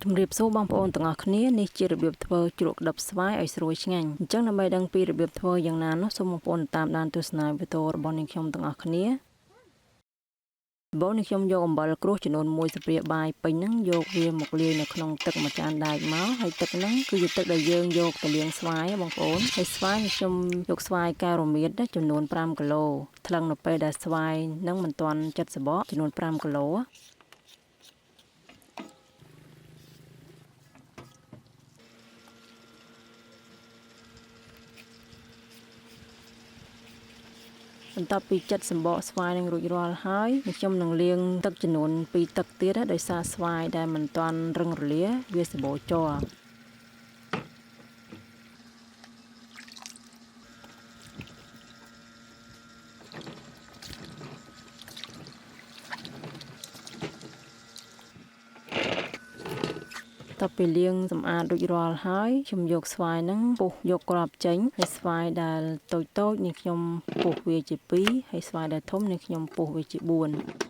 ជំរាបសួរបងប្អូនទាំងអស់គ្នានេះជារបៀបធ្វើជ្រក់ក្តឹបស្វាយឲ្យស្រួយឆ្ងាញ់អញ្ចឹងដើម្បីដឹងពីរបៀបធ្វើយ៉ាងណានោះសូមបងប្អូនតាមដានទស្សនាវីដេអូរបស់នាងខ្ញុំទាំងអស់គ្នាបងនាងខ្ញុំយកអំបិលក្រួសចំនួន1ស្ព្រាបាយពេញហ្នឹងយកវាមកលាយនៅក្នុងទឹកមួយចានដែកមកហើយទឹកហ្នឹងគឺជាទឹកដែលយើងយកទៅលាងស្វាយបងប្អូនហើយស្វាយខ្ញុំយកស្វាយកែវរមៀតចំនួន5គីឡូថ្លឹងនៅពេលដែលស្វាយហ្នឹងមិនទាន់ចិត្តសបកចំនួន5គីឡូបន្ទាប់ពីចិត្តសម្បកស្វាយនឹងរួចរាល់ហើយខ្ញុំនឹងលាងទឹកចំនួន2ទឹកទៀតដោយសារស្វាយដែលមិនទាន់រឹងរលាវាសម្បូរជ័រតទៅពីលាងសម្អាតរួចរាល់ហើយខ្ញុំយកស្វាយហ្នឹងពុះយកគ្រាប់ចេញហើយស្វាយដែលតូចៗនេះខ្ញុំពុះវាជា2ហើយស្វាយដែលធំនេះខ្ញុំពុះវាជា4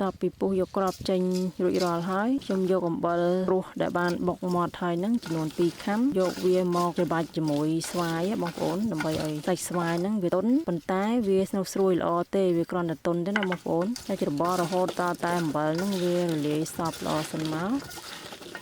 តពីពុះយកគ្រាប់ចេញរួចរាល់ហើយខ្ញុំយកអំបិលរស់ដែលបានបុកមាត់ហើយហ្នឹងចំនួន2ខាំយកវាមកច្របាច់ជាមួយស្វាយបងប្អូនដើម្បីឲ្យសាច់ស្វាយហ្នឹងវាទន់ប៉ុន្តែវាស្នុះស្រួយល្អទេវាគ្រាន់តែទន់ទេណាបងប្អូនហើយច្របល់រហូតដល់តែអំបិលហ្នឹងវារលាយសព្វល្អសិនមក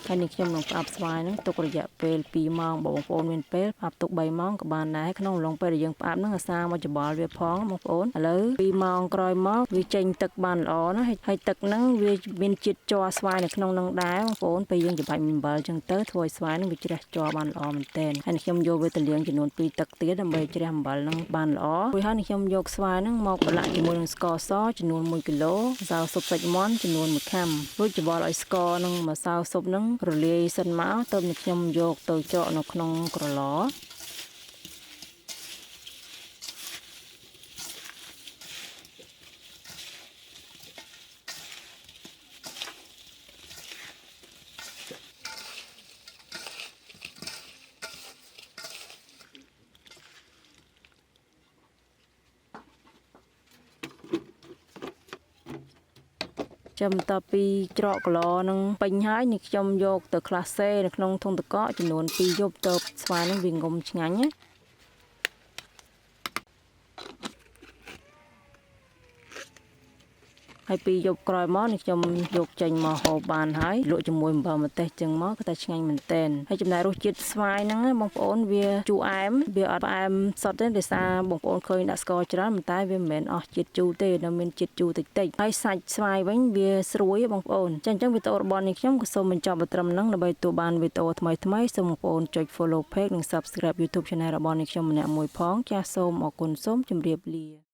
ហើយនេះខ្ញុំនឹងផ្អាប់ស្វាយហ្នឹងទុករយៈពេល2ម៉ោងបងប្អូនមានពេលផ្អាប់ទុក3ម៉ោងក៏បានដែរក្នុងអំឡុងពេលដែលយើងផ្អាប់ហ្នឹងអាសាមកច្បល់វាផងបងប្អូនឥឡូវ2ម៉ោងក្រោយមកវាចេញទឹកបានល្អណាហើយទឹកហ្នឹងវាមានជាតិជ័រស្វាយនៅក្នុងហ្នឹងដែរបងប្អូនពេលយើងច្របាច់អំបិលចឹងទៅធ្វើឲ្យស្វាយហ្នឹងវាជ្រះជ័របានល្អមែនទែនហើយខ្ញុំយកវាទៅលាងចំនួន2ទឹកទៀតដើម្បីជ្រះអំបិលហ្នឹងបានល្អរួចហើយខ្ញុំយកស្វាយហ្នឹងមកប្រឡាក់ជាមួយនឹងស្ករសចំនួន1គីឡូម្សៅស៊ុបសាច់មាន់ចំនួន1ខាំរួចច្បល់ឲ្យស្ករនិងម្សៅស៊ុបហ្នឹងរលាយសិនមកទៅខ្ញុំយកទៅច្រកនៅក្នុងក្រឡចាំតពីច្រកកឡនឹងពេញហើយនេះខ្ញុំយកទៅក្លាសេនៅក្នុងធុងទឹកកកចំនួន2យប់ទៅស្វាយនឹងវាងុំឆ្ងាញ់ណាហើយពីយប់ក្រោយមកនេះខ្ញុំយកចេញមកហូបបានហើយលក់ជាមួយអំបិលម្ទេសចឹងមកក៏តែឆ្ងាញ់មែនតែនហើយចំណែករសជាតិស្វាយហ្នឹងបងប្អូនវាជូរអែមវាអត់ផ្អែមសុទ្ធទេដោយសារបងប្អូនឃើញដាក់ស្ករច្រើនប៉ុន្តែវាមិនមែនអស់ជាតិជូរទេនៅមានជាតិជូរតិចតិចហើយសាច់ស្វាយវិញវាស្រួយបងប្អូនចឹងវីដេអូរបស់នេះខ្ញុំក៏សូមបញ្ចប់ទៅត្រឹមហ្នឹងដើម្បីទទួលបានវីដេអូថ្មីសូមបងប្អូនចុច follow page និង subscribe YouTube channel របស់នេះខ្ញុំម្នាក់មួយផងចាសសូមអរគុណសូមជម្រាបលា